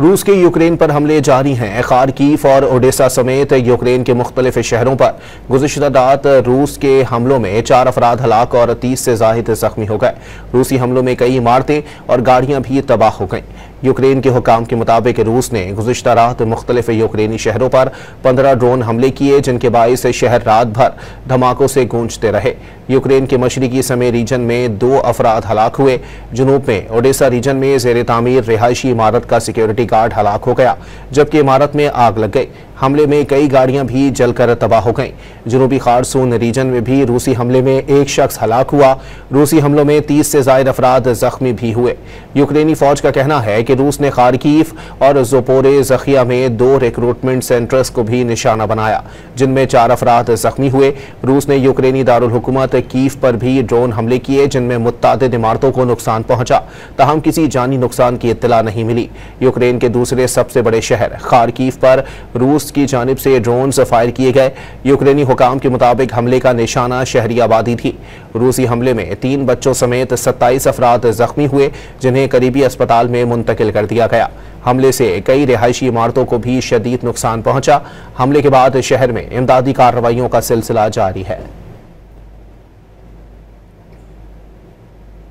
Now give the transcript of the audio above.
रूस के यूक्रेन पर हमले जारी हैं। खार्किव और ओडेसा समेत यूक्रेन के मुख्तलिफ शहरों पर गुज़िश्ता रात रूस के हमलों में 4 अफराद हलाक और 30 से ज़ायद जख्मी हो गए। रूसी हमलों में कई इमारतें और गाड़ियां भी तबाह हो गईं। यूक्रेन के हुकाम के मुताबिक रूस ने गुज़िश्ता रात मुख्तलिफ यूक्रेनी शहरों पर 15 ड्रोन हमले किए, जिनके बाइस शहर रात भर धमाकों से गूंजते रहे। यूक्रेन के मशरिकी समय रीजन में 2 अफराद हलाक हुए। जुनूब में ओडेसा रीजन में ज़ेर तामीर रिहायशी इमारत का सिक्योरिटी गार्ड हलाक हो गया, जबकि इमारत में आग लग गई। हमले में कई गाड़ियां भी जलकर तबाह हो गईं। जनूबी खारसून रीजन में भी रूसी हमले में एक शख्स हलाक हुआ। रूसी हमलों में 30 से ज़ायद अफराद जख्मी भी हुए। यूक्रेनी फौज का कहना है कि रूस ने खार्किव और ज़ोपोरे ज़खिया में 2 रिक्रूटमेंट सेंटर्स को भी निशाना बनाया, जिनमें 4 अफराद जख्मी हुए। रूस ने यूक्रेनी दारुल हुकूमत कीव पर भी ड्रोन हमले किए, जिनमें मुत्तादिद इमारतों को नुकसान पहुंचा, ताहम किसी जानी नुकसान की इत्तला नहीं मिली। यूक्रेन के दूसरे सबसे बड़े शहर खार्किव पर रूस की जानिब से ड्रोन फायर किए गए। यूक्रेनी हुकाम के मुताबिक हमले का निशाना शहरी आबादी थी। रूसी हमले में 3 बच्चों समेत 27 अफराद जख्मी हुए, जिन्हें करीबी अस्पताल में मुंतकिल कर दिया गया। हमले से कई रिहायशी इमारतों को भी शदीद नुकसान पहुंचा। हमले के बाद शहर में इमदादी कार्रवाइयों का सिलसिला जारी है।